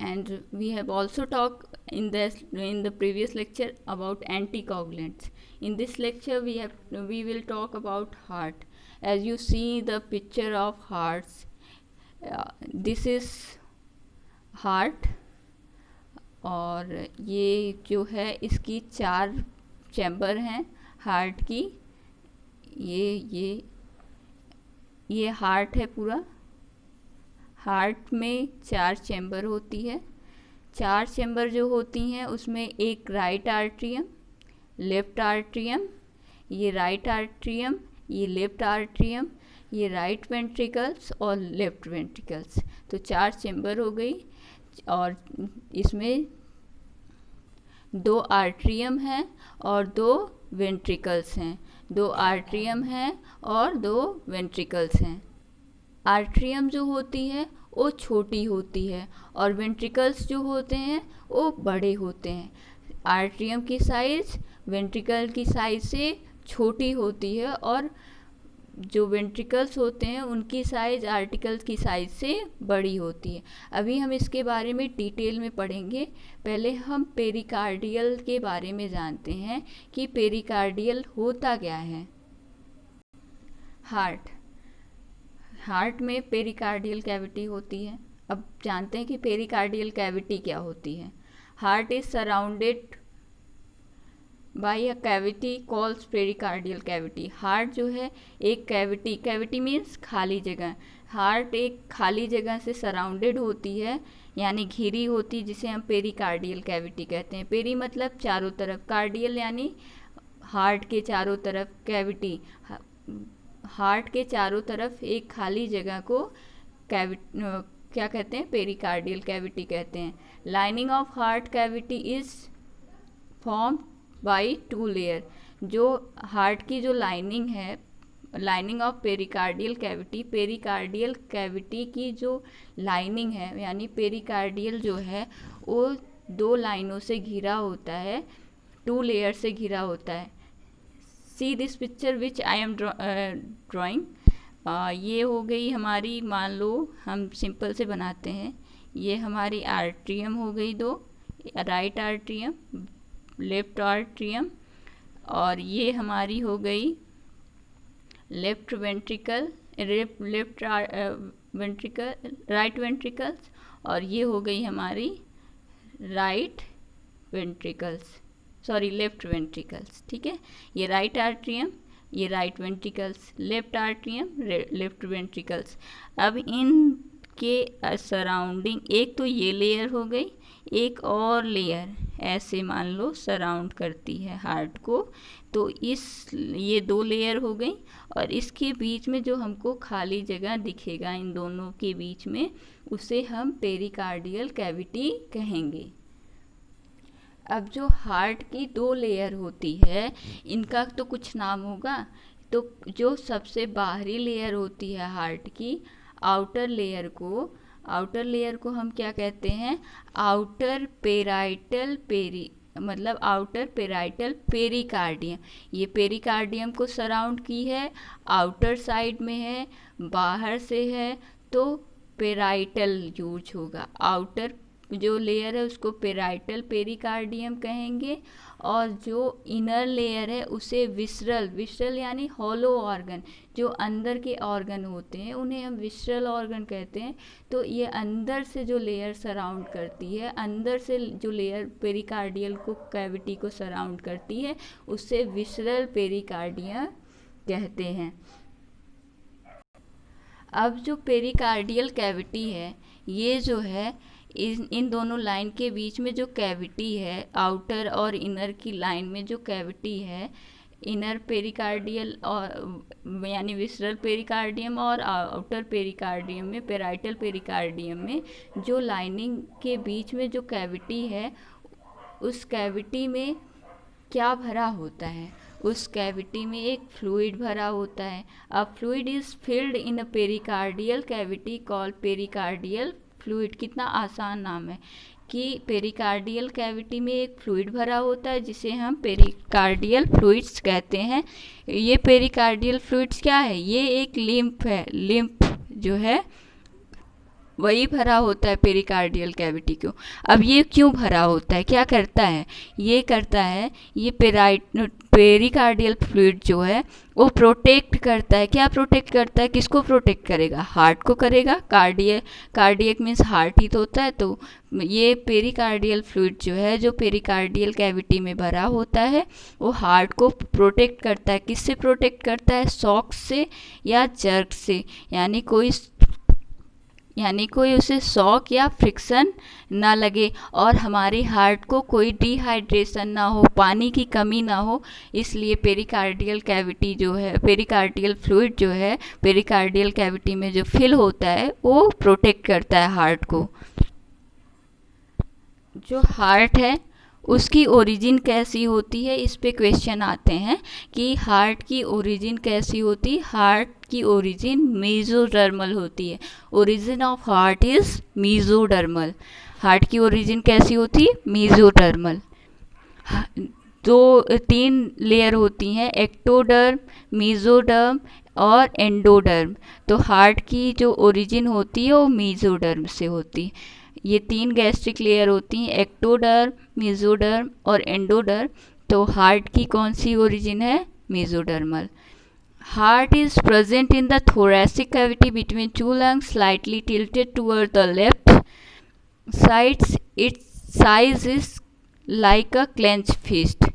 and we have also talked in the previous lecture about anticoagulants. In this lecture we will talk about heart. As you see the picture of hearts, this is heart, और ये जो है इसकी 4 chamber हैं heart की। ये heart है पूरा। हार्ट में 4 चैम्बर होती है। 4 चैम्बर जो होती हैं उसमें एक राइट आर्ट्रियम, लेफ्ट आर्ट्रियम, ये राइट आर्ट्रियम, ये लेफ्ट आर्ट्रियम, ये राइट वेंट्रिकल्स और लेफ्ट वेंट्रिकल्स। तो 4 चैम्बर हो गई, और इसमें 2 आर्ट्रियम हैं और 2 वेंट्रिकल्स हैं। 2 आर्ट्रियम हैं और 2 वेंट्रिकल्स हैं। आर्ट्रियम जो होती है वो छोटी होती है और वेंट्रिकल्स जो होते हैं वो बड़े होते हैं। आर्ट्रियम की साइज़ वेंट्रिकल की साइज़ से छोटी होती है, और जो वेंट्रिकल्स होते हैं उनकी साइज़ आर्टिकल्स की साइज़ से बड़ी होती है। अभी हम इसके बारे में डिटेल में पढ़ेंगे। पहले हम पेरिकार्डियल के बारे में जानते हैं कि पेरिकार्डियल होता क्या है। हार्ट में पेरिकार्डियल कैविटी होती है। अब जानते हैं कि पेरिकार्डियल कैविटी क्या होती है। Heart is surrounded by a cavity calls pericardial cavity. Heart जो है एक कैविटी मीन्स खाली जगह। हार्ट एक खाली जगह से सराउंडेड होती है, यानी घिरी होती, जिसे हम पेरिकार्डियल कैविटी कहते हैं। पेरी मतलब चारों तरफ, कार्डियल यानी हार्ट के चारों तरफ, कैविटी हार्ट के चारों तरफ एक खाली जगह को क्या कहते हैं, पेरिकार्डियल कैविटी कहते हैं। Lining of heart cavity is form by 2 layer. जो हार्ट की जो लाइनिंग है, लाइनिंग ऑफ पेरिकार्डियल कैविटी की जो लाइनिंग है, यानी पेरिकार्डियल जो है वो 2 लाइनों से घिरा होता है, 2 लेयर से घिरा होता है। See this picture which I am drawing. ये हो गई हमारी, मान लो हम सिंपल से बनाते हैं, ये हमारी आर्ट्रियम हो गई 2, राइट आर्ट्रियम, लेफ्ट आर्ट्रियम, और ये हमारी हो गई लेफ्ट वेंट्रिकल, राइट वेंट्रिकल्स, और ये हो गई हमारी लेफ्ट वेंट्रिकल्स। ठीक है, ये राइट आर्ट्रियम, ये right ventricles, left atrium, left ventricles. अब इनके सराउंडिंग एक तो ये लेयर हो गई, एक और लेयर ऐसे मान लो सराउंड करती है हार्ट को। तो ये 2 लेयर हो गई, और इसके बीच में जो हमको खाली जगह दिखेगा इन दोनों के बीच में, उसे हम पेरिकार्डियल कैविटी कहेंगे। अब जो हार्ट की 2 लेयर होती है, इनका तो कुछ नाम होगा। तो जो सबसे बाहरी लेयर होती है हार्ट की, आउटर लेयर को हम क्या कहते हैं, आउटर पेराइटल पेरिकार्डियम। ये पेरिकार्डियम को सराउंड की है, आउटर साइड में है, बाहर से है तो पेराइटल यूज होगा। आउटर जो लेयर है उसको पेराइटल पेरिकार्डियम कहेंगे, और जो इनर लेयर है उसे विसरल यानी हॉलो ऑर्गन, जो अंदर के ऑर्गन होते हैं उन्हें हम विसरल ऑर्गन कहते हैं। तो ये अंदर से जो लेयर सराउंड करती है, अंदर से जो लेयर पेरिकार्डियल को कैविटी को सराउंड करती है, उससे विसरल पेरिकार्डियम कहते हैं। अब जो पेरिकार्डियल कैविटी है, ये जो है इन दोनों लाइन के बीच में जो कैविटी है, आउटर और इनर की लाइन में जो कैविटी है, इनर पेरिकार्डियल और यानी विसरल पेरिकार्डियम और आउटर पेरिकार्डियम में, पेराइटल पेरिकार्डियम में जो लाइनिंग के बीच में जो कैविटी है, उस कैविटी में क्या भरा होता है, उस कैविटी में एक फ्लूइड भरा होता है। अब fluid is filled in a pericardial cavity called pericardial fluid. कितना आसान नाम है कि पेरिकार्डियल कैविटी में एक फ्लूइड भरा होता है जिसे हम पेरिकार्डियल फ्लूइड्स कहते हैं। ये पेरिकार्डियल फ्लूइड्स क्या है, ये एक लिम्फ है। लिम्फ जो है वही भरा होता है पेरिकार्डियल कैविटी को। अब ये क्यों भरा होता है, क्या करता है, ये करता है, ये पेरिकार्डियल फ्लूइड जो है वो प्रोटेक्ट करता है। क्या प्रोटेक्ट करता है, किसको प्रोटेक्ट करेगा, हार्ट को करेगा। कार्डियक मीन्स हार्ट ही तो होता है। तो ये पेरिकार्डियल फ्लूइड जो है, जो पेरिकार्डियल कैविटी में भरा होता है, वो हार्ट को प्रोटेक्ट करता है। किससे प्रोटेक्ट करता है, शॉक से या जर्क से, यानी कोई उसे शॉक या फ्रिक्शन ना लगे और हमारी हार्ट को कोई डिहाइड्रेशन ना हो, पानी की कमी ना हो। इसलिए पेरिकार्डियल कैविटी जो है, पेरिकार्डियल फ्लूइड जो है पेरिकार्डियल कैविटी में जो फिल होता है वो प्रोटेक्ट करता है हार्ट को। जो हार्ट है उसकी ओरिजिन कैसी होती है, इस पे क्वेश्चन आते हैं कि हार्ट की ओरिजिन कैसी होती है। हार्ट की ओरिजिन मेसोडर्मल होती है। Origin of heart is mesodermal. Heart की ओरिजिन कैसी होती है, मेसोडर्मल। तीन लेयर होती हैं, एक्टोडर्म, मेसोडर्म और एंडोडर्म। तो हार्ट की जो ओरिजिन होती है वो मेसोडर्म से होती है। ये तीन गैस्ट्रिक लेयर होती हैं, एक्टोडर्म, मेसोडर्म और एंडोडर्म। तो हार्ट की कौन सी ओरिजिन है, mesodermal. Heart is present in the thoracic cavity between two lungs, slightly tilted toward the left sides. Its size is like a clenched fist.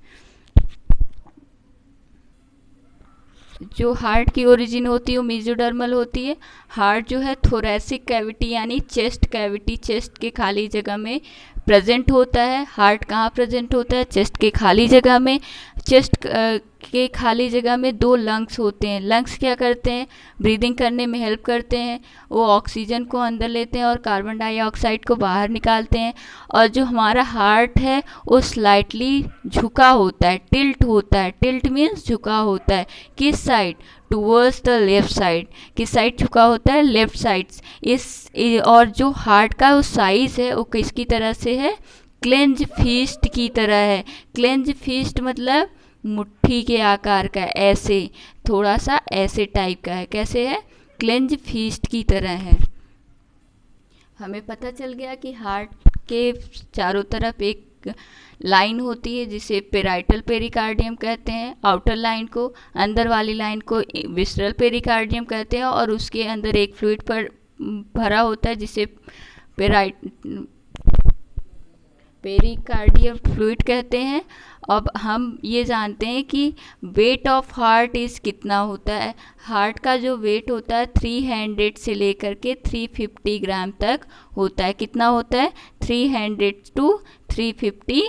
जो heart की origin होती है वो मेसोडर्मल होती है। हार्ट जो है थोरैसिक कैविटी यानी चेस्ट कैविटी, चेस्ट के खाली जगह में प्रेजेंट होता है। हार्ट कहाँ प्रेजेंट होता है, चेस्ट के खाली जगह में। चेस्ट के खाली जगह में दो लंग्स होते हैं। लंग्स क्या करते हैं, ब्रीदिंग करने में हेल्प करते हैं। वो ऑक्सीजन को अंदर लेते हैं और कार्बन डाइऑक्साइड को बाहर निकालते हैं। और जो हमारा हार्ट है वो स्लाइटली झुका होता है, टिल्ट होता है। टिल्ट मीन्स झुका होता है। किस side, towards the left side. किस साइड झुका होता है, लेफ्ट साइड। और जो हार्ट का वो साइज है वो किसकी तरह से है, क्लेंज फिस्ट की तरह है। क्लेंज फिस्ट मतलब मुट्ठी के आकार का है, ऐसे थोड़ा सा ऐसे टाइप का है। कैसे है, क्लेंज फिस्ट की तरह है। हमें पता चल गया कि हार्ट के चारों तरफ एक लाइन होती है जिसे पेराइटल पेरिकार्डियम कहते हैं, आउटर लाइन को। अंदर वाली लाइन को विसरल पेरिकार्डियम कहते हैं और उसके अंदर एक फ्लूइड पर भरा होता है जिसे पेरिकार्डियल फ्लूइड कहते हैं। अब हम ये जानते हैं कि वेट ऑफ हार्ट इज़ कितना होता है। हार्ट का जो वेट होता है 300 से लेकर के 350 ग्राम तक होता है। कितना होता है, 300 to 350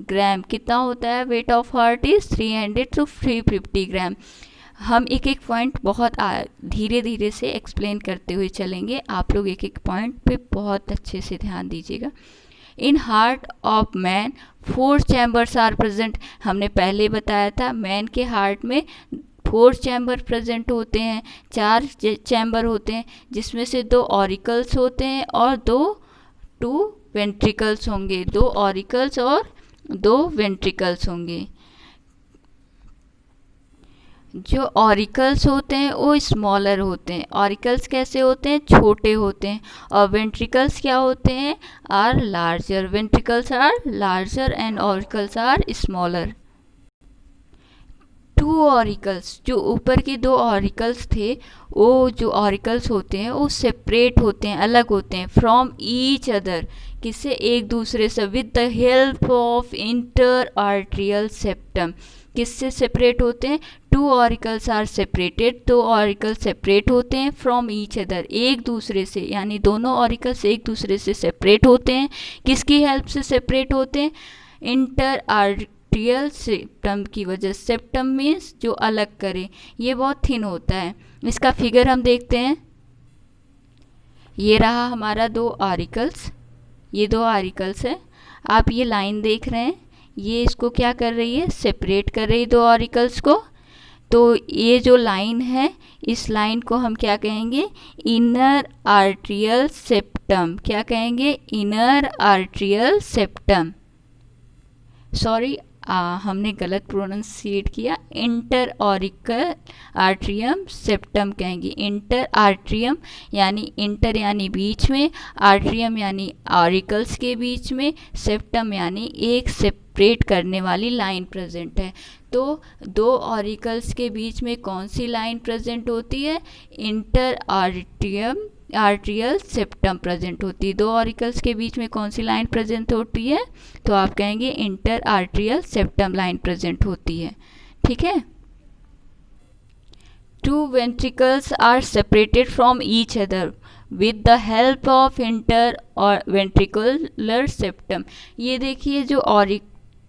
ग्राम। कितना होता है weight of heart is 300 to 350 ग्राम। हम एक एक पॉइंट बहुत धीरे धीरे से एक्सप्लेन करते हुए चलेंगे। आप लोग एक एक पॉइंट पे बहुत अच्छे से ध्यान दीजिएगा। In heart of man 4 chambers are present. हमने पहले बताया था मैन के हार्ट में 4 चैम्बर प्रेजेंट होते हैं, 4 चैम्बर होते हैं, जिसमें से 2 ऑरिकल्स होते हैं और 2 वेंट्रिकल्स होंगे। 2 ऑरिकल्स और 2 वेंट्रिकल्स होंगे। जो ऑरिकल्स होते हैं वो स्मॉलर होते हैं। ऑरिकल्स कैसे होते हैं, छोटे होते हैं। और वेंट्रिकल्स क्या होते हैं, are larger. Ventricles are larger and auricles are smaller. 2 auricles, जो ऊपर के 2 ऑरिकल्स थे, वो जो ऑरिकल्स होते हैं वो सेपरेट होते हैं, अलग होते हैं फ्रॉम ईच अदर। किससे, एक दूसरे से। With the help of inter atrial septum. किससे सेपरेट होते हैं, 2 auricles are separated. 2 auricles separate होते हैं फ्रॉम ईच अदर, एक दूसरे से, यानी दोनों ऑरिकल्स एक दूसरे से सेपरेट होते हैं। किसकी हेल्प से सेपरेट होते हैं, इंटर आर्ट्रियल सेप्टम की वजह। सेप्टम मीन्स जो अलग करे। ये बहुत थिन होता है। इसका फिगर हम देखते हैं। ये रहा हमारा 2 ऑरिकल्स, ये 2 ऑरिकल्स है। आप ये लाइन देख रहे हैं, ये इसको क्या कर रही है, सेपरेट कर रही है 2 ऑरिकल्स को। तो ये जो लाइन है, इस लाइन को हम क्या कहेंगे, इनर आर्ट्रियल सेप्टम। क्या कहेंगे, इनर आर्ट्रियल सेप्टम। सॉरी, हमने गलत प्रोनाउंसिएट किया, इंटर ऑरिकल आर्ट्रियम सेप्टम कहेंगे। इंटर आर्ट्रियम यानी इंटर यानी बीच में, आर्ट्रियम यानी ऑरिकल्स के बीच में, सेप्टम यानी एक सेपरेट करने वाली लाइन प्रेजेंट है। तो दो ऑरिकल्स के बीच में कौन सी लाइन प्रेजेंट होती है? इंटर आर्ट्रियल सेप्टम प्रेजेंट होती है। दो ऑरिकल्स के बीच में कौन सी लाइन प्रेजेंट होती है? तो आप कहेंगे inter atrial septum line present होती है। ठीक है। Two ventricles are separated from each other with the help of inter और वेंट्रिकुलर सेप्टम। ये देखिए, जो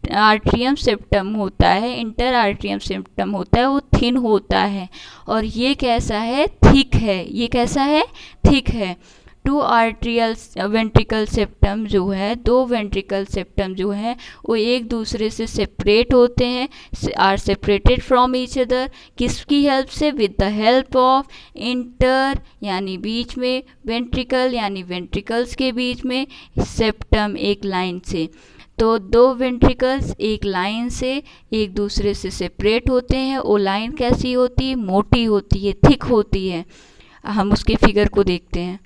आर्ट्रियम सेप्टम होता है, इंटर आर्ट्रियम सेप्टम होता है, वो थिन होता है, और ये कैसा है? थिक है। ये कैसा है? थिक है। टू आर्ट्रियल वेंट्रिकल सेप्टम जो है, दो वेंट्रिकल सेप्टम जो है, वो एक दूसरे से सेपरेट होते हैं, are separated from each other. किसकी हेल्प से? With the help of inter यानी बीच में, वेंट्रिकल यानी वेंट्रिकल्स के बीच में, सेप्टम एक लाइन से। तो दो वेंट्रिकल्स एक लाइन से एक दूसरे से सेपरेट होते हैं। वो लाइन कैसी होती है? मोटी होती है, थिक होती है। हम उसके फिगर को देखते हैं।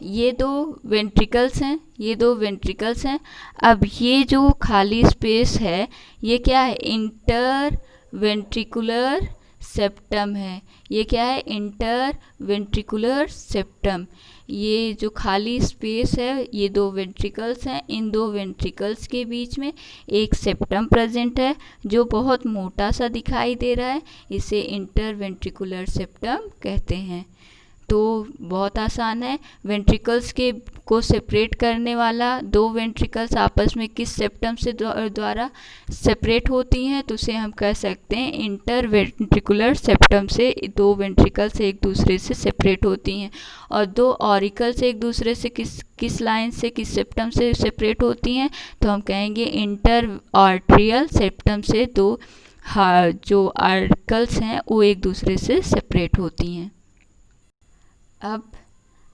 ये दो वेंट्रिकल्स हैं, ये दो वेंट्रिकल्स हैं। अब ये जो खाली स्पेस है, ये क्या है? इंटर वेंट्रिकुलर सेप्टम है। ये क्या है? Inter ventricular septum. ये जो खाली स्पेस है, ये दो वेंट्रिकल्स हैं। इन दो वेंट्रिकल्स के बीच में एक सेप्टम प्रेजेंट है जो बहुत मोटा सा दिखाई दे रहा है। इसे इंटर वेंट्रिकुलर सेप्टम कहते हैं। तो बहुत आसान है। वेंट्रिकल्स को सेपरेट करने वाला, दो वेंट्रिकल्स आपस में किस सेप्टम से द्वारा सेपरेट होती हैं? तो उसे हम कह सकते हैं इंटर वेंट्रिकुलर सेप्टम से दो वेंट्रिकल्स एक दूसरे से सेपरेट होती हैं। और दो ऑरिकल्स एक दूसरे से किस लाइन से, किस सेप्टम से सेपरेट होती हैं? तो हम कहेंगे इंटर आर्ट्रियल सेप्टम से दो जो ऑरिकल्स हैं वो एक दूसरे से सेपरेट होती हैं। अब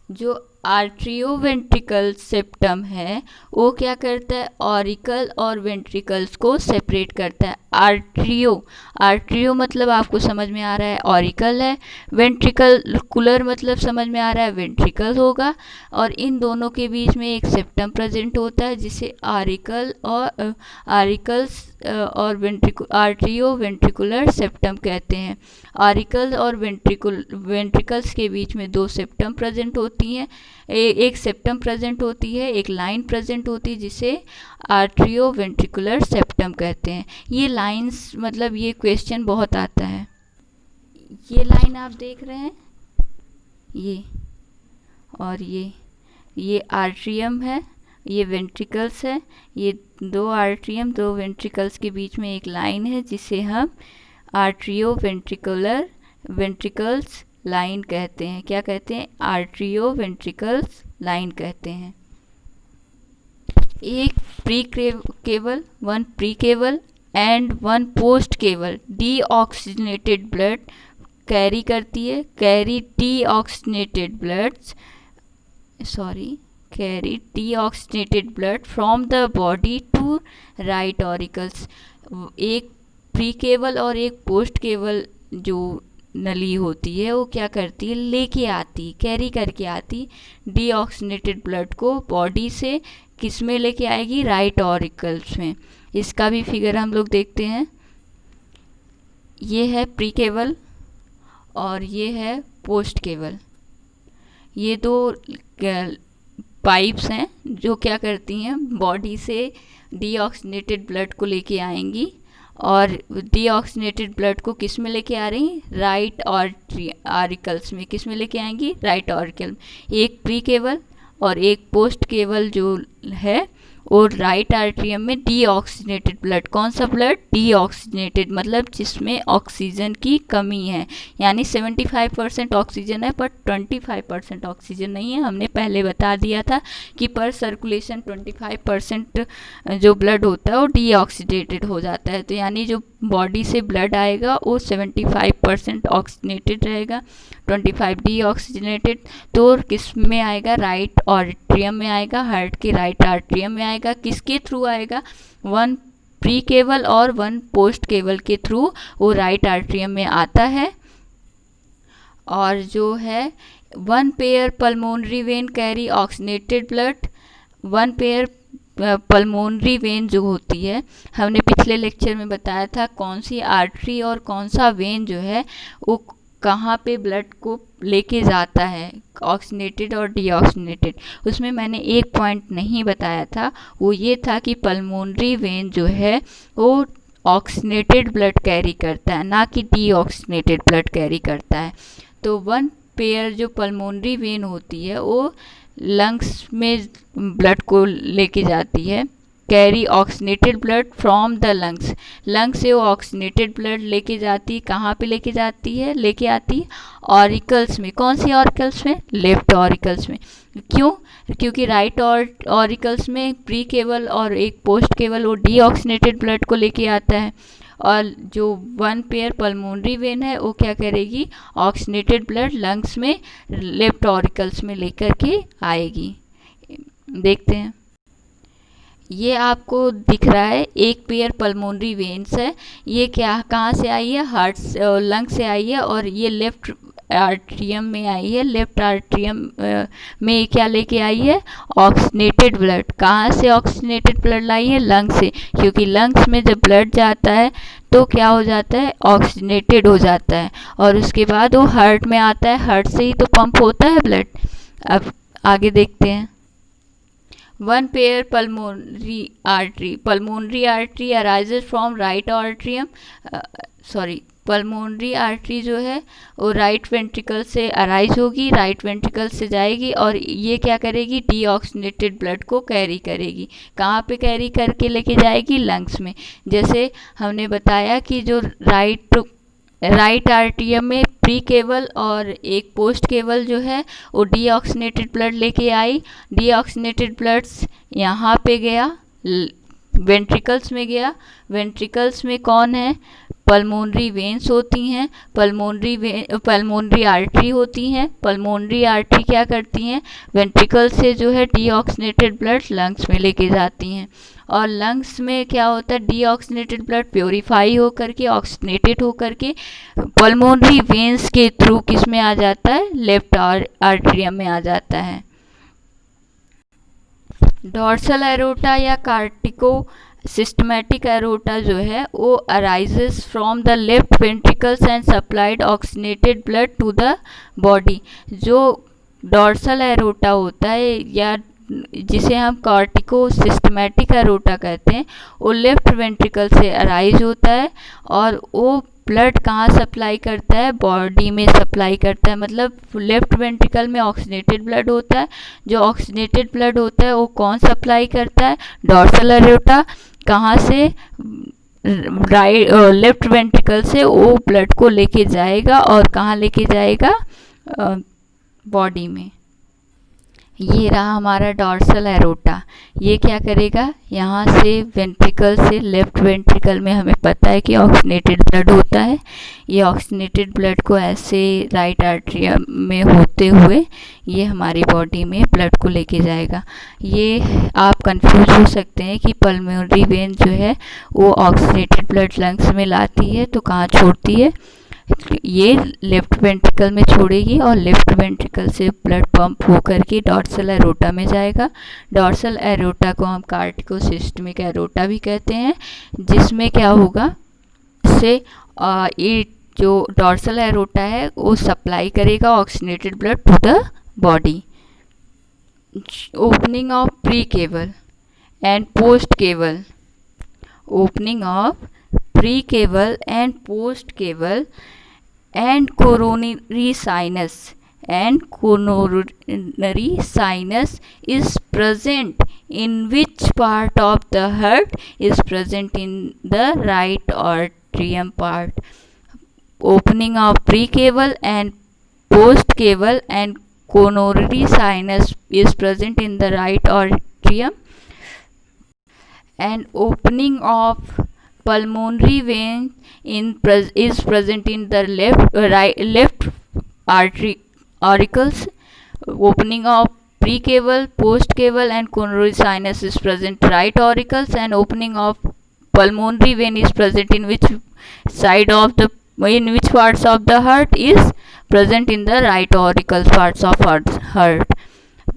जो आर्ट्रियोवेंट्रिकल सेप्टम है वो क्या करता है? ऑरिकल और वेंट्रिकल्स को सेपरेट करता है। आर्ट्रियो मतलब आपको समझ में आ रहा है ऑरिकल है, वेंट्रिकुलर मतलब समझ में आ रहा है वेंट्रिकल होगा, और इन दोनों के बीच में एक सेप्टम प्रेजेंट होता है जिसे आर्टिकल्स और आर्ट्रियो वेंट्रिकुलर सेप्टम कहते हैं। ऑरिकल और वेंट्रिकल्स के बीच में दो सेप्टम प्रेजेंट होती हैं, एक सेप्टम प्रेजेंट होती है, एक लाइन प्रेजेंट होती है जिसे आर्ट्रियो वेंट्रिकुलर सेप्टम कहते हैं। ये लाइंस मतलब ये क्वेश्चन बहुत आता है। ये लाइन आप देख रहे हैं, ये और ये आर्ट्रियम है, ये वेंट्रिकल्स है। ये दो आर्ट्रियम दो वेंट्रिकल्स के बीच में एक लाइन है जिसे हम आर्ट्रियो वेंट्रिकल्स लाइन कहते हैं। क्या कहते हैं? आर्ट्रियो वेंट्रिकल्स लाइन कहते हैं। एक precaval, one precaval and one postcaval deoxygenated blood carry करती है, carry deoxygenated blood from the body to right auricles. एक प्री केवल और एक पोस्ट केवल जो नली होती है वो क्या करती है? लेके आती, कैरी करके आती डीऑक्सीजनेटेड ब्लड को बॉडी से किस में लेके आएगी? राइट ऑरिकल्स में। इसका भी फिगर हम लोग देखते हैं। ये है प्री केवल और ये है पोस्ट केवल। ये दो पाइप्स हैं जो क्या करती हैं? बॉडी से डीऑक्सीजनेटेड ब्लड को लेके आएंगी, और डीऑक्सीजनेटेड ब्लड को किस में लेके आ रही? राइट ऑरिकल्स में। किस में लेके आएंगी? Right auricle. एक प्री केवल और एक पोस्ट केवल जो है और राइट आर्ट्रियम में डीऑक्सीजनेटेड ब्लड। कौन सा ब्लड? डीऑक्सीजनेटेड मतलब जिसमें ऑक्सीजन की कमी है, यानी 75% ऑक्सीजन है पर 25% ऑक्सीजन नहीं है। हमने पहले बता दिया था कि पर सर्कुलेशन 25% जो ब्लड होता है वो डीऑक्सीडेटेड हो जाता है। तो यानी जो बॉडी से ब्लड आएगा वो 75% ऑक्सीजनेटेड रहेगा, 25 डीऑक्सीजनेटेड। तो किस में आएगा? राइट आर्ट्रियम में आएगा, हार्ट के राइट आर्ट्रियम में आएगा। किसके थ्रू आएगा? वन प्री केवल और 1 पोस्ट केवल के थ्रू वो राइट आर्ट्रियम में आता है। और जो है 1 pair pulmonary vein carry oxygenated blood. 1 pair pulmonary vein जो होती है, हमने पिछले लेक्चर में बताया था कौन सी आर्टरी और कौन सा वेन जो है वो कहाँ पे ब्लड को लेके जाता है, ऑक्सीनेटेड और डीऑक्सीनेटेड। उसमें मैंने एक पॉइंट नहीं बताया था, वो ये था कि पल्मोनरी वेन जो है वो ऑक्सीनेटेड ब्लड कैरी करता है, ना कि डीऑक्सीनेटेड ब्लड कैरी करता है। तो 1 पेयर जो पल्मोनरी वेन होती है वो लंग्स में ब्लड को लेके जाती है, carry oxygenated blood from the lungs. Lungs से वो ऑक्सीनेटेड ब्लड लेके जाती है, कहाँ पे लेके जाती है, लेके आती है ऑरिकल्स में। कौन सी ऑरिकल्स में? लेफ्ट ऑरिकल्स में। क्यों? क्योंकि राइट ऑरिकल्स में प्री केवल और एक पोस्ट केवल वो डीऑक्सीनेटेड ब्लड को लेके आता है, और जो 1 पेयर पल्मोनरी वेन है वो क्या करेगी, ऑक्सीनेटेड ब्लड लंग्स में लेफ्ट ऑरिकल्स में लेकर के आएगी। देखते हैं, ये आपको दिख रहा है एक पेयर पल्मोनरी वेन्स है। ये क्या, कहाँ से आई है? हार्ट लंग से आई है, और ये लेफ्ट आर्ट्रियम में आई है। लेफ्ट आर्ट्रियम में क्या लेके आई है? Oxygenated blood. कहाँ से ऑक्सीनेटेड ब्लड लाई है? लंग से, क्योंकि लंग्स में जब ब्लड जाता है तो क्या हो जाता है? ऑक्सीनेटेड हो जाता है, और उसके बाद वो हार्ट में आता है। हार्ट से ही तो पंप होता है ब्लड। अब आगे देखते हैं। 1 pair pulmonary artery arises from right atrium. Pulmonary artery जो है वो राइट वेंट्रिकल से अराइज होगी, राइट वेंट्रिकल से जाएगी, और ये क्या करेगी? डीऑक्सीनेटेड ब्लड को कैरी करेगी। कहाँ पे कैरी करके लेके जाएगी? लंग्स में। जैसे हमने बताया कि जो राइट आर्ट्रियम में प्री केवल और एक पोस्ट केवल जो है वो डीऑक्सीनेटेड ब्लड लेके आई। डीऑक्सीनेटेड ब्लड्स यहाँ पे गया, वेंट्रिकल्स में गया। वेंट्रिकल्स में कौन है? पल्मोनरी वेन्स होती हैं, पल्मोनरी आर्टरी होती हैं। पल्मोनरी आर्टरी क्या करती हैं? वेंट्रिकल से जो है डीऑक्सीनेटेड ब्लड लंग्स में लेके जाती हैं, और लंग्स में क्या होता है? डीऑक्सीनेटेड ब्लड प्योरीफाई होकर के, ऑक्सीनेटेड होकर के पल्मोनरी वेन्स के थ्रू किस में आ जाता है? लेफ्ट आर्ट्रियम में आ जाता है। डॉर्सल एरोटा या कार्टिको सिस्टमैटिक एरोटा जो है वो arises from the left ventricles and supplied oxygenated blood to the body. जो डॉर्सल एरोटा होता है या जिसे हम कार्टिको सिस्टमैटिक एरोटा कहते हैं, वो लेफ्ट वेंट्रिकल से अराइज होता है, और वो ब्लड कहाँ सप्लाई करता है? बॉडी में सप्लाई करता है। मतलब लेफ्ट वेंट्रिकल में ऑक्सीनेटेड ब्लड होता है, जो ऑक्सीनेटेड ब्लड होता है वो कौन सप्लाई करता है? Dorsal aorta. कहाँ से? लेफ्ट वेंट्रिकल से वो ब्लड को लेके जाएगा, और कहाँ लेके जाएगा? बॉडी में। ये रहा हमारा डॉर्सल एरोटा। ये क्या करेगा? यहाँ से वेंट्रिकल से लेफ्ट वेंट्रिकल में हमें पता है कि ऑक्सीनेटेड ब्लड होता है। ये ऑक्सीनेटेड ब्लड को ऐसे राइट आर्ट्रियम में होते हुए ये हमारी बॉडी में ब्लड को लेके जाएगा। ये आप कंफ्यूज हो सकते हैं कि पल्मोनरी वेन जो है वो ऑक्सीनेटेड ब्लड लंग्स में लाती है तो कहाँ छोड़ती है? ये लेफ्ट वेंट्रिकल में छोड़ेगी, और लेफ्ट वेंट्रिकल से ब्लड पंप होकर के डॉर्सल एरोटा में जाएगा। डॉर्सल एरोटा को हम कार्टिको सिस्टमिक एरोटा भी कहते हैं, जिसमें क्या होगा? इससे ये जो डॉर्सल एरोटा है वो सप्लाई करेगा oxygenated blood to the body. Opening of precaval and postcaval. Opening of precaval and postcaval and coronary sinus is present in which part of the heart is present in the right atrium part. Opening of precaval and postcaval and coronary sinus is present in the right atrium, and opening of pulmonary vein is present in the left auricles. Opening of precaval, postcaval and coronary sinus is present right auricles, and opening of pulmonary vein is present in which side of the, in which parts of the heart is present in the right auricle parts of heart.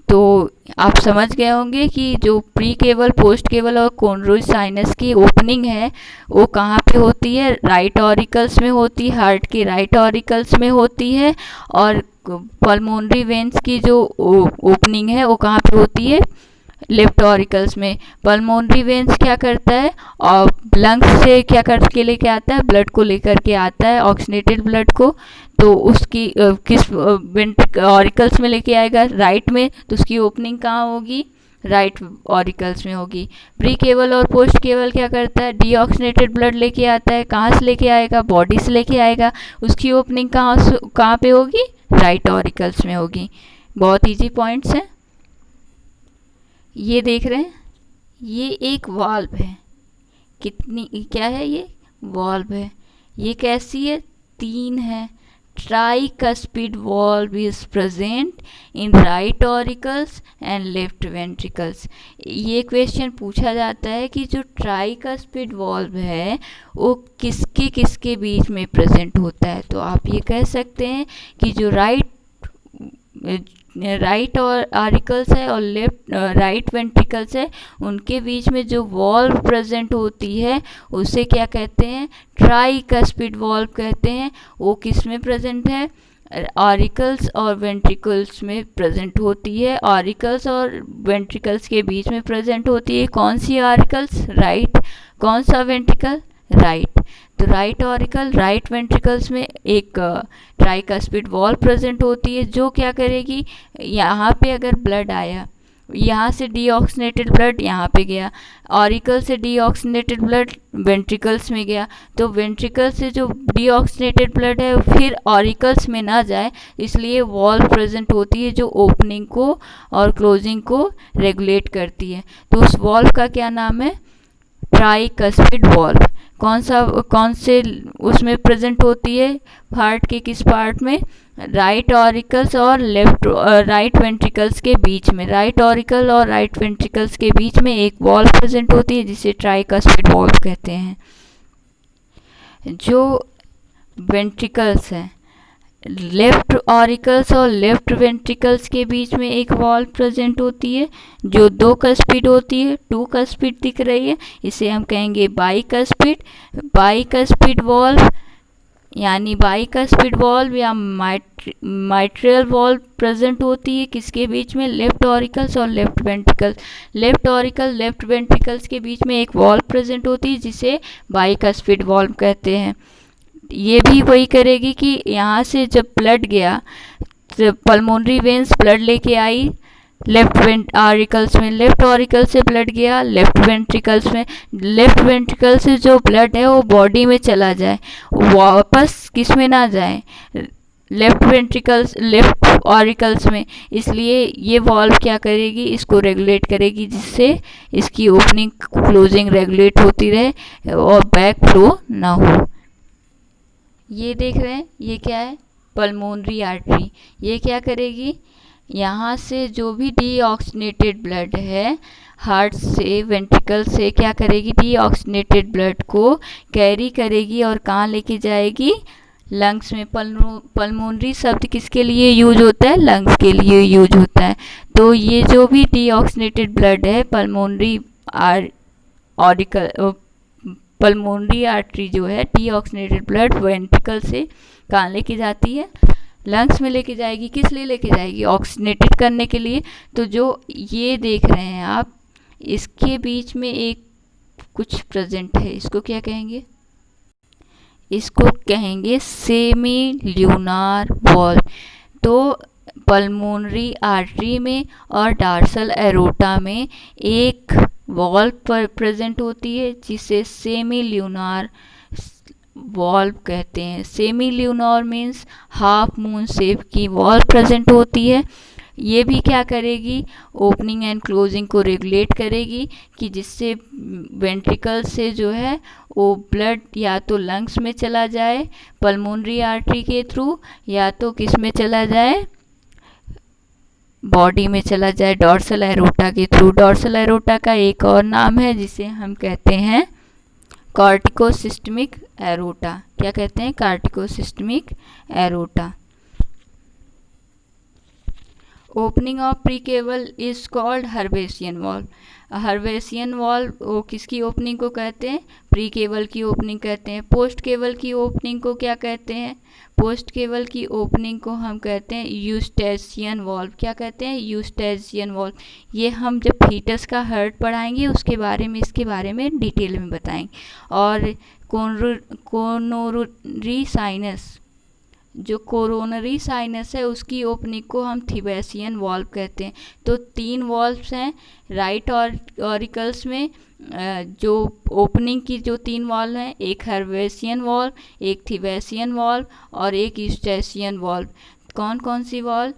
तो आप समझ गए होंगे कि जो pre केवल, post केवल और कोनरोज साइनस की ओपनिंग है वो कहाँ पे होती है, राइट ऑरिकल्स में होती है, हार्ट के राइट ऑरिकल्स में होती है। और पल्मोनरी वेन्स की जो ओपनिंग है वो कहाँ पे होती है, लेफ्ट ऑरिकल्स में। पल्मोनरी वेन्स क्या करता है, और लंग्स से क्या करके लेके आता है, ब्लड को लेकर के आता है, ऑक्सीनेटेड ब्लड को। तो उसकी किस ऑरिकल्स में लेके आएगा, राइट में, तो उसकी ओपनिंग कहाँ होगी, राइट ऑरिकल्स में होगी। प्री केवल और पोस्ट केवल क्या करता है, डीऑक्सीनेटेड ब्लड लेके आता है, कहाँ से लेके आएगा, बॉडी से लेके आएगा, उसकी ओपनिंग कहाँ पे होगी, राइट ऑरिकल्स में होगी। बहुत इजी पॉइंट्स हैं। ये देख रहे हैं, ये एक वाल्व है, कितनी क्या है, ये वाल्व है। ये कैसी है, 3 है। Tricuspid valve is present in right auricles and left ventricles। ये क्वेश्चन पूछा जाता है कि जो ट्राइकस्पिड valve है वो किसके किसके बीच में प्रेजेंट होता है। तो आप ये कह सकते हैं कि जो राइट और ऑरिकल्स है और लेफ्ट राइट वेंट्रिकल्स है, उनके बीच में जो वॉल्व प्रेजेंट होती है उसे क्या कहते हैं, ट्राइकस्पिड वॉल्व कहते हैं। वो किस में प्रेजेंट है, ऑरिकल्स और वेंट्रिकल्स में प्रेजेंट होती है। ऑरिकल्स और वेंट्रिकल्स के बीच में प्रेजेंट होती है। कौन सी ऑरिकल्स, राइट, कौन सा वेंट्रिकल, राइट। तो राइट ऑरिकल, राइट वेंट्रिकल्स में एक ट्राइकस्पिड वॉल्व प्रेजेंट होती है, जो क्या करेगी, यहाँ पे अगर ब्लड आया, यहाँ से डीऑक्सीनेटेड ब्लड यहाँ पे गया, ऑरिकल से डीऑक्सीनेटेड ब्लड वेंट्रिकल्स में गया, तो वेंट्रिकल से जो डीऑक्सीनेटेड ब्लड है फिर ऑरिकल्स में ना जाए, इसलिए वॉल्व प्रेजेंट होती है जो ओपनिंग को और क्लोजिंग को रेगुलेट करती है। तो उस वॉल्व का क्या नाम है, ट्राइकस्पिड वॉल्व। कौन से उसमें प्रेजेंट होती है, हार्ट के किस पार्ट में, राइट ऑरिकल्स और लेफ्ट राइट वेंट्रिकल्स के बीच में। राइट ऑरिकल और राइट वेंट्रिकल्स के बीच में एक वॉल्व प्रेजेंट होती है जिसे ट्राइकस्पिड वॉल्व कहते हैं। जो वेंट्रिकल्स हैं, लेफ्ट ऑरिकल्स और लेफ्ट वेंट्रिकल्स के बीच में एक वॉल्व प्रेजेंट होती है जो 2 कस्पिड होती है, 2 कस्पिड दिख रही है, इसे हम कहेंगे बाइकस्पिड वॉल्व, यानी बाइकस्पिड वॉल्व या माइट्रियल वॉल्व प्रेजेंट होती है किसके बीच में, लेफ्ट ऑरिकल्स और left ventricles. Left auricle left ventricles के बीच में एक वॉल्व प्रेजेंट होती है जिसे बाइकस्पिड वॉल्व कहते हैं। ये भी वही करेगी कि यहाँ से जब ब्लड गया, तो पल्मोनरी वेन्स ब्लड लेके आई लेफ्ट ऑरिकल्स में, लेफ्ट ऑरिकल से ब्लड गया लेफ्ट वेंट्रिकल्स में, लेफ्ट वेंट्रिकल से जो ब्लड है वो बॉडी में चला जाए, वापस किस में ना जाए, लेफ्ट वेंट्रिकल्स लेफ्ट ऑरिकल्स में। इसलिए ये वॉल्व क्या करेगी, इसको रेगुलेट करेगी, जिससे इसकी ओपनिंग क्लोजिंग रेगुलेट होती रहे और बैक फ्लो ना हो। ये देख रहे हैं, ये क्या है, पल्मोनरी आर्टरी। ये क्या करेगी, यहाँ से जो भी डीऑक्सीनेटेड ब्लड है हार्ट से वेंट्रिकल से क्या करेगी, डीऑक्सीनेटेड ब्लड को कैरी करेगी और कहाँ लेके जाएगी, लंग्स में। पल्मोनरी शब्द किसके लिए यूज होता है, लंग्स के लिए यूज होता है। तो ये जो भी डीऑक्सीनेटेड ब्लड है पल्मोनरी पल्मोनरी आर्टरी जो है, डीऑक्सीनेटेड ब्लड वेंट्रिकल से कहाँ लेके जाती है, लंग्स में लेके जाएगी। किस लिए लेके जाएगी, ऑक्सीनेटेड करने के लिए। तो जो ये देख रहे हैं आप, इसके बीच में एक कुछ प्रेजेंट है, इसको क्या कहेंगे, इसको कहेंगे सेमी ल्यूनार वॉल्व। तो पल्मोनरी आर्टरी में और डार्सल एरोटा में एक वॉल्व पर प्रेजेंट होती है जिसे सेमी ल्यूनार वॉल्व कहते हैं। Semi lunar means half moon shape की वॉल्व प्रेजेंट होती है। ये भी क्या करेगी, ओपनिंग एंड क्लोजिंग को रेगुलेट करेगी कि जिससे वेंट्रिकल से जो है वो ब्लड या तो लंग्स में चला जाए पल्मोनरी आर्टरी के थ्रू, या तो किस में चला जाए, बॉडी में चला जाए डॉर्सल एरोटा के थ्रू। डॉर्सल एरोटा का एक और नाम है जिसे हम कहते हैं कार्टिकोसिस्टमिक एरोटा। क्या कहते हैं? Carotico systemic aorta. Opening of precaval is called Thebesian valve. Thebesian valve वो किसकी ओपनिंग को कहते हैं? प्री केबल की ओपनिंग कहते हैं। पोस्ट केबल की ओपनिंग को क्या कहते हैं? पोस्ट केबल की ओपनिंग को हम कहते हैं यूस्टेशियन वॉल्व। क्या कहते हैं? Eustachian valve. ये हम जब फीटस का हार्ट पढ़ाएंगे उसके बारे में, इसके बारे में डिटेल में बताएंगे। और कोरोनरी साइनस, जो कोरोनरी साइनस है उसकी ओपनिंग को हम थिबेशियन वॉल्व कहते हैं। तो 3 वॉल्व्स हैं राइट ऑरिकल्स में। जो ओपनिंग की जो 3 वॉल्व हैं, एक हर्बेशियन वॉल्व, एक थिबेशियन वॉल्व और एक यूस्टेशियन वॉल्व। कौन कौन सी वॉल्व?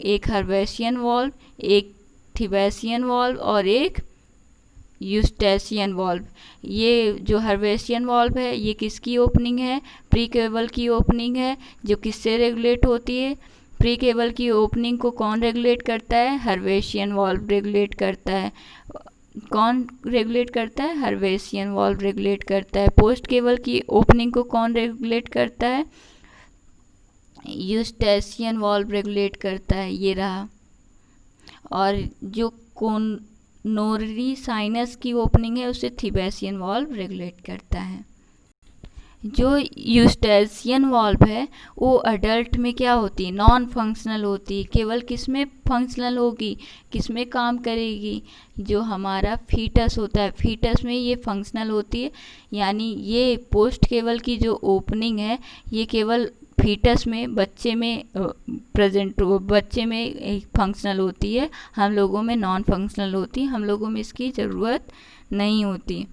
एक हर्बेशियन वॉल्व, एक थिबेशियन वॉल्व और एक यूस्टेशियन वॉल्व। ये जो हर्बेशियन वॉल्व है ये किसकी ओपनिंग है? प्री केबल की ओपनिंग है, जो किससे रेगुलेट होती है? प्री केबल की ओपनिंग को कौन रेगुलेट करता है? हर्बेशियन वॉल्व रेगुलेट करता है। कौन रेगुलेट करता है? हर्बेशियन वॉल्व रेगुलेट करता है। पोस्ट केबल की ओपनिंग को कौन रेगुलेट करता है? यूस्टेशियन वॉल्व रेगुलेट करता है। ये रहा। और जो कोरोनरी साइनस की ओपनिंग है उसे थिबेशियन वॉल्व रेगुलेट करता है। जो यूस्टेशियन वॉल्व है वो अडल्ट में क्या होती है? नॉन फंक्शनल होती है। केवल किस में फंक्शनल होगी, किस में काम करेगी? जो हमारा फीटस होता है, फीटस में ये फंक्शनल होती है। यानी ये पोस्ट केबल की जो ओपनिंग है ये केवल फीटस में, बच्चे में बच्चे में फंक्शनल होती है। हम लोगों में नॉन फंक्शनल होती है, हम लोगों में इसकी ज़रूरत नहीं होती।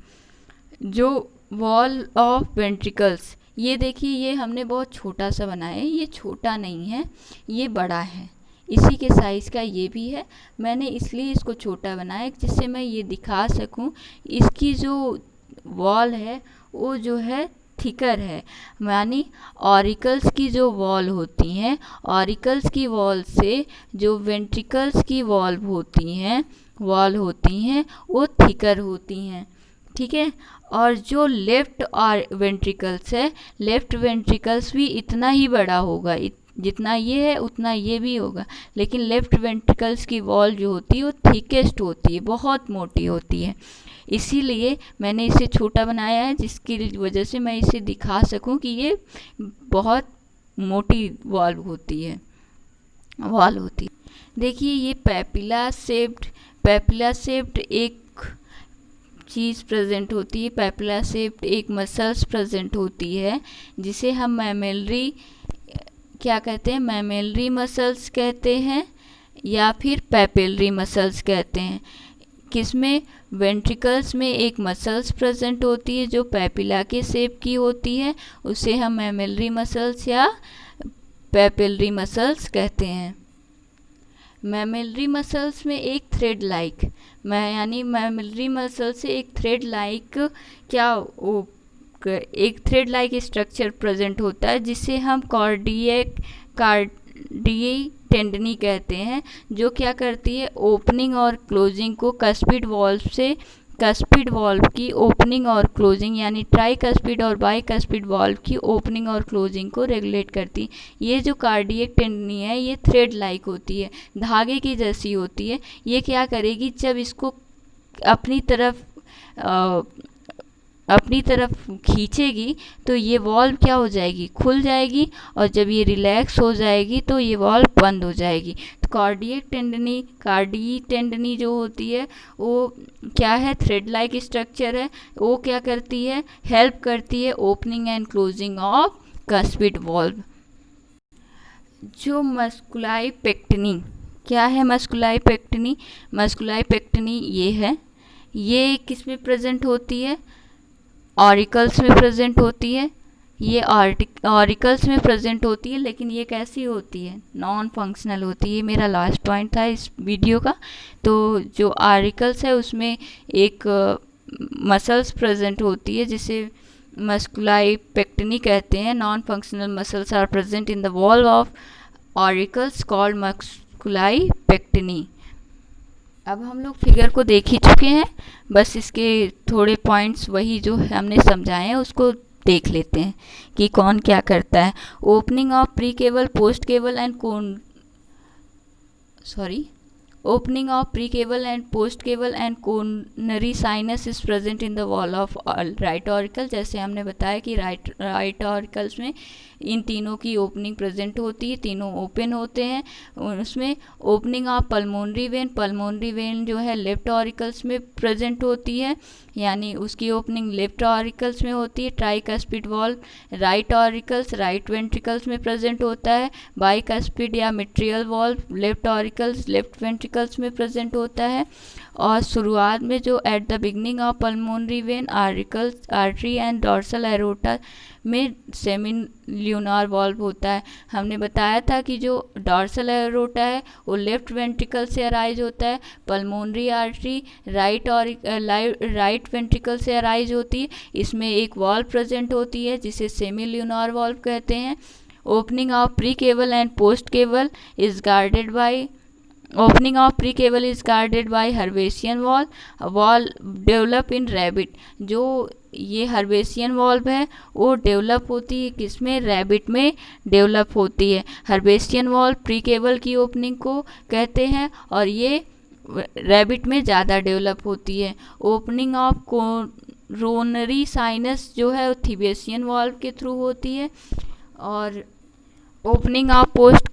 जो वॉल ऑफ वेंट्रिकल्स, ये देखिए ये हमने बहुत छोटा सा बनाया है। ये छोटा नहीं है, ये बड़ा है, इसी के साइज़ का ये भी है। मैंने इसलिए इसको छोटा बनाया जिससे मैं ये दिखा सकूं। इसकी जो वॉल है वो जो है थिकर है। यानी ऑरिकल्स की जो वॉल होती हैं, ऑरिकल्स की वॉल से जो वेंट्रिकल्स की वॉल होती हैं वो थिकर होती हैं। ठीक है। और जो लेफ्ट और वेंट्रिकल्स है, लेफ्ट वेंट्रिकल्स भी इतना ही बड़ा होगा, जितना ये है उतना ये भी होगा। लेकिन लेफ्ट वेंट्रिकल्स की वॉल जो होती है वो थिकेस्ट होती है, बहुत मोटी होती है। इसीलिए मैंने इसे छोटा बनाया है, जिसकी वजह से मैं इसे दिखा सकूं कि ये बहुत मोटी वॉल होती है। देखिए ये पेपिला शेप्ड एक चीज़ प्रेजेंट होती है। पेपिला शेप्ड एक मसल्स प्रेजेंट होती है जिसे हम मैमेलरी क्या कहते हैं? मैमेलरी मसल्स कहते हैं या फिर पेपिलरी मसल्स कहते हैं। किसमें? वेंट्रिकल्स में एक मसल्स प्रेजेंट होती है जो पेपिला के शेप की होती है, उसे हम मैमेलरी मसल्स या पेपिलरी मसल्स कहते हैं। मैमेलरी मसल्स में एक थ्रेड लाइक, यानी मैमेलरी मसल से एक थ्रेड लाइक एक थ्रेड लाइक स्ट्रक्चर प्रेजेंट होता है जिसे हम कार्डियई टेंडनी कहते हैं, जो क्या करती है? ओपनिंग और क्लोजिंग को कस्पिड वाल्व की ओपनिंग और क्लोजिंग, यानी ट्राइकस्पिड और बाइकस्पिड वाल्व की ओपनिंग और क्लोजिंग को रेगुलेट करती। ये जो कार्डियक टेंडनी है ये थ्रेड लाइक होती है, धागे की जैसी होती है। ये क्या करेगी? जब इसको अपनी तरफ खींचेगी तो ये वॉल्व क्या हो जाएगी? खुल जाएगी। और जब ये रिलैक्स हो जाएगी तो ये वॉल्व बंद हो जाएगी। तो कार्डियई टेंडनी जो होती है वो क्या है? थ्रेड लाइक स्ट्रक्चर है। वो क्या करती है? हेल्प करती है opening and closing of cuspid valve. जो मस्कुलाई पेक्टिनी, क्या है मस्कुलाई पेक्टिनी? ये है। ये किस में प्रेजेंट होती है? ऑरिकल्स में प्रेजेंट होती है। ये ऑरिकल्स में प्रेजेंट होती है, लेकिन ये कैसी होती है? नॉन फंक्शनल होती है। मेरा लास्ट पॉइंट था इस वीडियो का। तो जो ऑरिकल्स है उसमें एक मसल्स प्रेजेंट होती है जिसे मस्कुलाई पेक्टिनी कहते हैं। Non functional muscles are present in the wall of auricles called musculi pectinati. अब हम लोग फिगर को देख ही चुके हैं। बस इसके थोड़े पॉइंट्स वही जो हमने समझाए हैं उसको देख लेते हैं कि कौन क्या करता है। Opening of pre cable, post cable and opening of precable and postcable and coronary sinus is present in the wall of right auricle। जैसे हमने बताया कि राइट ऑरिकल्स में इन तीनों की ओपनिंग प्रेजेंट होती है, तीनों ओपन होते हैं। उसमें ओपनिंग ऑफ पल्मोनरी वेन जो है लेफ्ट ऑरिकल्स में प्रेजेंट होती है, यानी उसकी ओपनिंग लेफ्ट ऑरिकल्स में होती है। Tricuspid valve right auricles right ventricles में प्रेजेंट होता है। बाइकस्पिड या mitral valve left auricles left ventricles में प्रेजेंट होता है। और शुरुआत में जो at the beginning of pulmonary vein artery and dorsal aorta में सेमिल्यूनार वॉल्व होता है। हमने बताया था कि जो डॉर्सल एरोटा है वो लेफ्ट वेंट्रिकल से अराइज होता है, पल्मोनरी आर्टरी राइट वेंट्रिकल से अराइज होती है। इसमें एक वॉल्व प्रेजेंट होती है जिसे सेमिल्यूनार वॉल्व कहते हैं। Opening of pre cable and post cable is guarded by Opening of precable is guarded by Herbesian wall develop in rabbit। जो ये हर्बेशियन वॉल्व है वो डेवलप होती है किसमें, रैबिट में डेवलप होती है। हर्बेशियन वॉल्व प्री केबल की ओपनिंग को कहते हैं और ये रैबिट में ज़्यादा डेवलप होती है। ओपनिंग ऑफ कोरोनरी साइनस जो है थीबेशियन वॉल्व के थ्रू होती है। और ओपनिंग ऑफ पोस्ट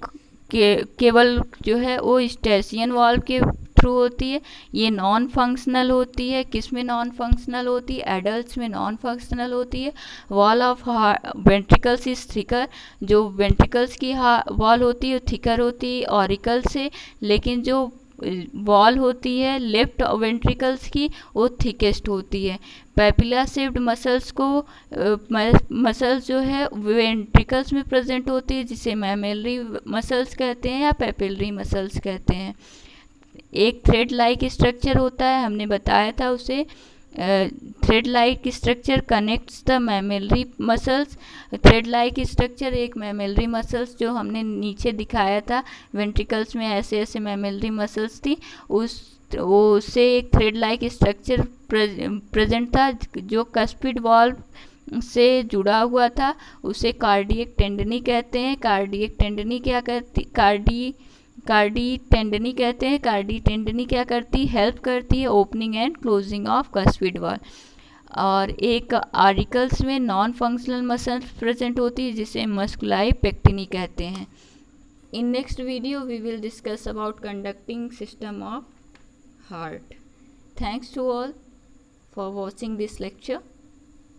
केबल जो है वो स्टेशियन वॉल्व के थ्रू होती है। ये नॉन फंक्शनल होती है। किस में नॉन फंक्शनल होती है, एडल्ट्स में नॉन फंक्शनल होती है। Wall of ventricles is thicker. जो वेंट्रिकल्स की वॉल होती है थिकर होती है ऑरिकल से, लेकिन जो वॉल होती है लेफ्ट वेंट्रिकल्स की वो थिकेस्ट होती है। पैपिला शेप्ड मसल्स को मसल्स जो है वेंट्रिकल्स में प्रेजेंट होती है जिसे मैमेलरी मसल्स कहते हैं या पैपिलरी मसल्स कहते हैं। एक थ्रेड लाइक स्ट्रक्चर होता है, हमने बताया था उसे। Thread like structure connects the mammillary muscles. Thread like structure एक मैमेलरी मसल्स जो हमने नीचे दिखाया था, वेंट्रिकल्स में ऐसे ऐसे मैमेलरी मसल्स थी, उससे एक थ्रेड लाइक स्ट्रक्चर प्रेजेंट था जो कस्पिड वॉल्व से जुड़ा हुआ था। उसे कार्डियक टेंडनी कहते हैं। कार्डियक टेंडनी क्या करती, कार्डी टेंडनी कहते हैं। कार्डी टेंडनी क्या करती, हेल्प करती है opening and closing of cuspid valve. और एक आर्टिकल्स में नॉन फंक्शनल मसल्स प्रेजेंट होती है जिसे मस्कुलाई पेक्टिनी कहते हैं। In next video we will discuss about conducting system of heart. Thanks to all for watching this lecture.